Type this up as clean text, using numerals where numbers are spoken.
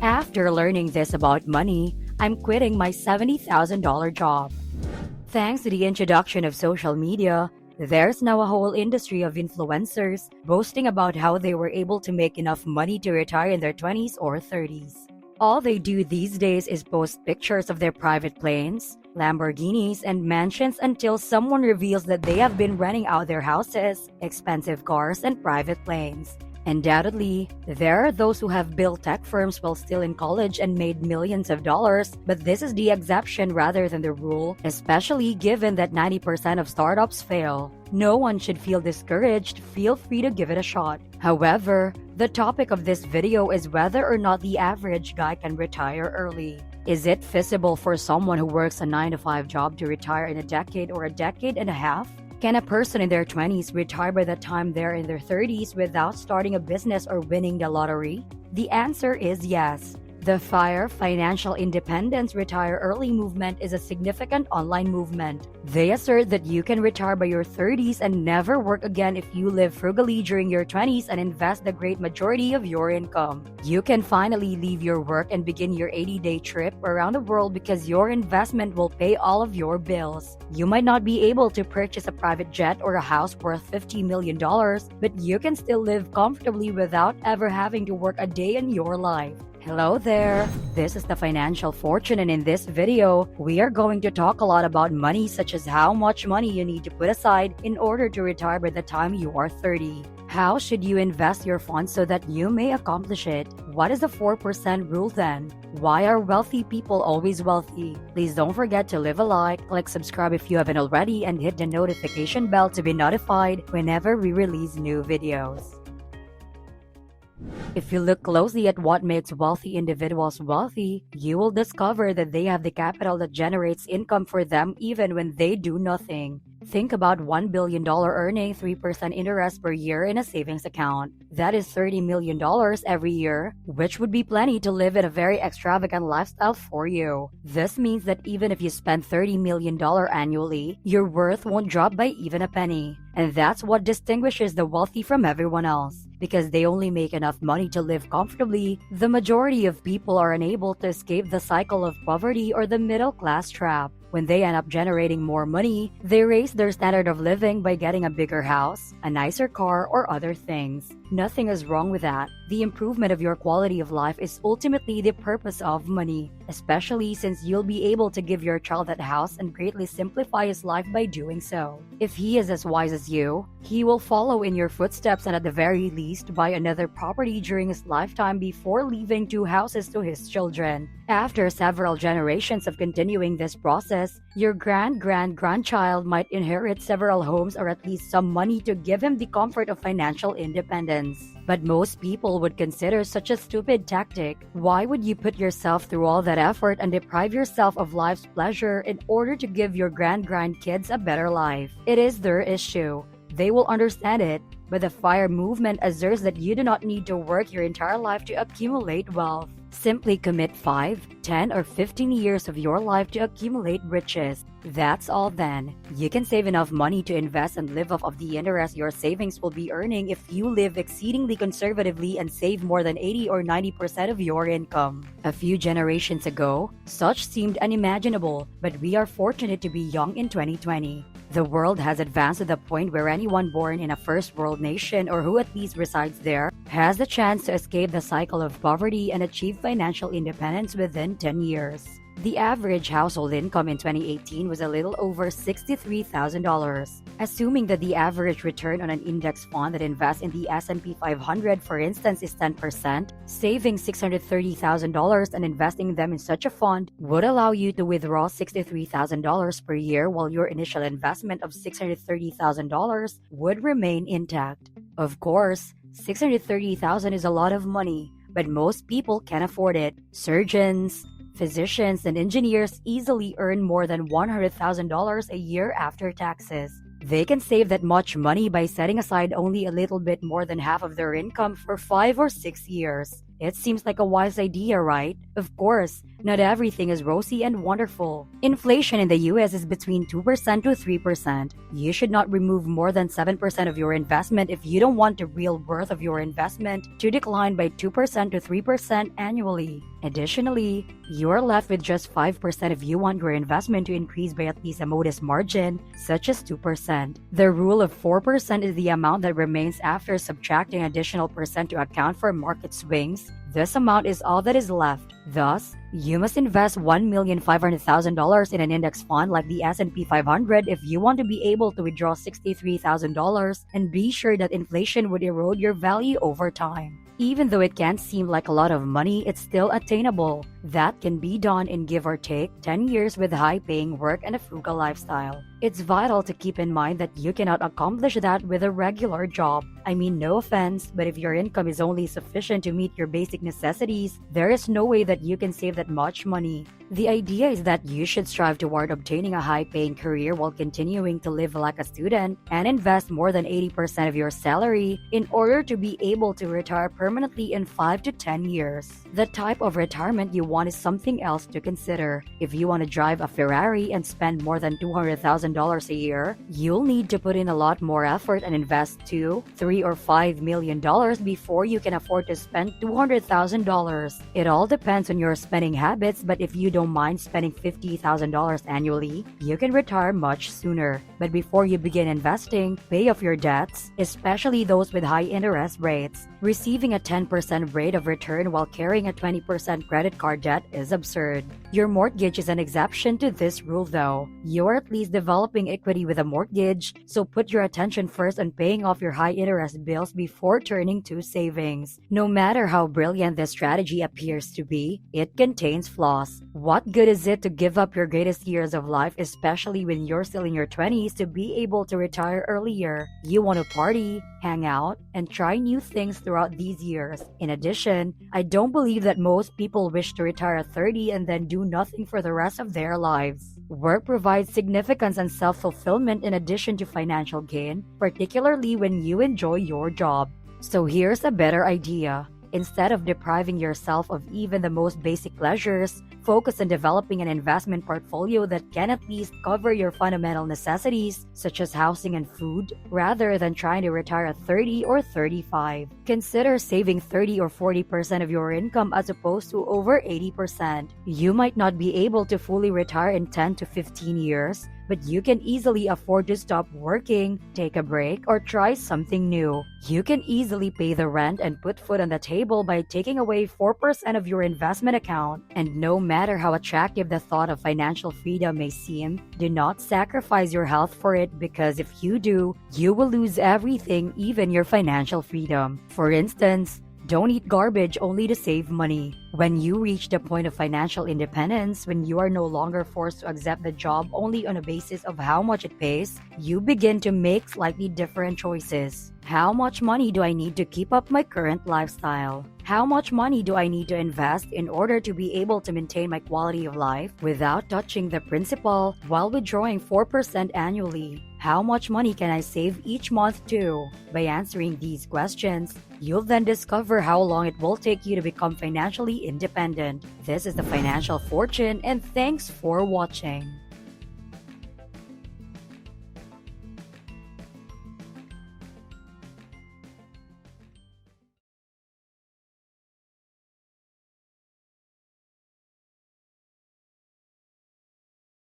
After learning this about money, I'm quitting my $70,000 job. Thanks to the introduction of social media, there's now a whole industry of influencers boasting about how they were able to make enough money to retire in their 20s or 30s. All they do these days is post pictures of their private planes, Lamborghinis, and mansions until someone reveals that they have been renting out their houses, expensive cars, and private planes. Undoubtedly, there are those who have built tech firms while still in college and made millions of dollars, but this is the exception rather than the rule, especially given that 90% of startups fail. No one should feel discouraged, feel free to give it a shot. However, the topic of this video is whether or not the average guy can retire early. Is it feasible for someone who works a 9-to-5 job to retire in a decade or a decade and a half? Can a person in their 20s retire by the time they're in their 30s without starting a business or winning the lottery? The answer is yes. The FIRE Financial Independence Retire Early movement is a significant online movement. They assert that you can retire by your 30s and never work again if you live frugally during your 20s and invest the great majority of your income. You can finally leave your work and begin your 80-day trip around the world because your investment will pay all of your bills. You might not be able to purchase a private jet or a house worth $50 million, but you can still live comfortably without ever having to work a day in your life. Hello there, this is the Financial Fortune, and in this video, we are going to talk a lot about money, such as how much money you need to put aside in order to retire by the time you are 30. How should you invest your funds so that you may accomplish it? What is the 4% rule then? Why are wealthy people always wealthy? Please don't forget to leave a like, click subscribe if you haven't already, and hit the notification bell to be notified whenever we release new videos. If you look closely at what makes wealthy individuals wealthy, you will discover that they have the capital that generates income for them even when they do nothing. Think about $1 billion earning 3% interest per year in a savings account. That is $30 million every year, which would be plenty to live in a very extravagant lifestyle for you. This means that even if you spend $30 million annually, your worth won't drop by even a penny. And that's what distinguishes the wealthy from everyone else. Because they only make enough money to live comfortably, the majority of people are unable to escape the cycle of poverty or the middle class trap. When they end up generating more money, they raise their standard of living by getting a bigger house, a nicer car, or other things. Nothing is wrong with that. The improvement of your quality of life is ultimately the purpose of money, especially since you'll be able to give your child that house and greatly simplify his life by doing so. If he is as wise as you, he will follow in your footsteps and at the very least buy another property during his lifetime before leaving 2 houses to his children. After several generations of continuing this process, your grandchild might inherit several homes or at least some money to give him the comfort of financial independence. But most people would consider such a stupid tactic. Why would you put yourself through all that effort and deprive yourself of life's pleasure in order to give your grandkids a better life? It is their issue. They will understand it, but the FIRE movement asserts that you do not need to work your entire life to accumulate wealth. Simply commit 5, 10, or 15 years of your life to accumulate riches. That's all then. You can save enough money to invest and live off of the interest your savings will be earning if you live exceedingly conservatively and save more than 80 or 90% of your income. A few generations ago, such seemed unimaginable, but we are fortunate to be young in 2020. The world has advanced to the point where anyone born in a first world nation or who at least resides there has the chance to escape the cycle of poverty and achieve financial independence within 10 years. The average household income in 2018 was a little over $63,000. Assuming that the average return on an index fund that invests in the S&P 500, for instance, is 10%, saving $630,000 and investing them in such a fund would allow you to withdraw $63,000 per year while your initial investment of $630,000 would remain intact. Of course, $630,000 is a lot of money, but most people can afford it. Surgeons, physicians, and engineers easily earn more than $100,000 a year after taxes. They can save that much money by setting aside only a little bit more than half of their income for 5 or 6 years. It seems like a wise idea, right? Of course, not everything is rosy and wonderful. Inflation in the US is between 2% to 3%. You should not remove more than 7% of your investment if you don't want the real worth of your investment to decline by 2% to 3% annually. Additionally, you're left with just 5% if you want your investment to increase by at least a modest margin, such as 2%. The rule of 4% is the amount that remains after subtracting additional percent to account for market swings. This amount is all that is left. Thus, you must invest $1,500,000 in an index fund like the S&P 500 if you want to be able to withdraw $63,000 and be sure that inflation would erode your value over time. Even though it can't seem like a lot of money, it's still attainable. That can be done in give or take 10 years with high-paying work and a frugal lifestyle. It's vital to keep in mind that you cannot accomplish that with a regular job. I mean, no offense, but if your income is only sufficient to meet your basic necessities, there is no way that you can save that much money. The idea is that you should strive toward obtaining a high-paying career while continuing to live like a student and invest more than 80% of your salary in order to be able to retire permanently in 5 to 10 years. The type of retirement you want is something else to consider. If you want to drive a Ferrari and spend more than $200,000 a year, you'll need to put in a lot more effort and invest $2, $3, or $5 million before you can afford to spend $200,000. It all depends on your spending habits, but if you don't mind spending $50,000 annually, you can retire much sooner. But before you begin investing, pay off your debts, especially those with high interest rates. Receiving a 10% rate of return while carrying a 20% credit card debt is absurd. Your mortgage is an exception to this rule though. You're at least developing equity with a mortgage, so put your attention first on paying off your high interest bills before turning to savings. No matter how brilliant this strategy appears to be, it contains flaws. What good is it to give up your greatest years of life, especially when you're still in your 20s, to be able to retire earlier? You want to party, hang out, and try new things throughout these years. In addition, I don't believe that most people wish to retire at 30 and then do nothing for the rest of their lives. Work provides significance and self-fulfillment in addition to financial gain, particularly when you enjoy your job. So here's a better idea. Instead of depriving yourself of even the most basic pleasures, focus on developing an investment portfolio that can at least cover your fundamental necessities, such as housing and food, rather than trying to retire at 30 or 35. Consider saving 30 or 40% of your income as opposed to over 80%. You might not be able to fully retire in 10 to 15 years, but you can easily afford to stop working, take a break, or try something new. You can easily pay the rent and put food on the table by taking away 4% of your investment account. And no matter how attractive the thought of financial freedom may seem, do not sacrifice your health for it, because if you do, you will lose everything, even your financial freedom. For instance, don't eat garbage only to save money. When you reach the point of financial independence, when you are no longer forced to accept the job only on a basis of how much it pays, you begin to make slightly different choices. How much money do I need to keep up my current lifestyle? How much money do I need to invest in order to be able to maintain my quality of life without touching the principal while withdrawing 4% annually? How much money can I save each month too? By answering these questions, you'll then discover how long it will take you to become financially independent. This is the Financial Fortune, and thanks for watching.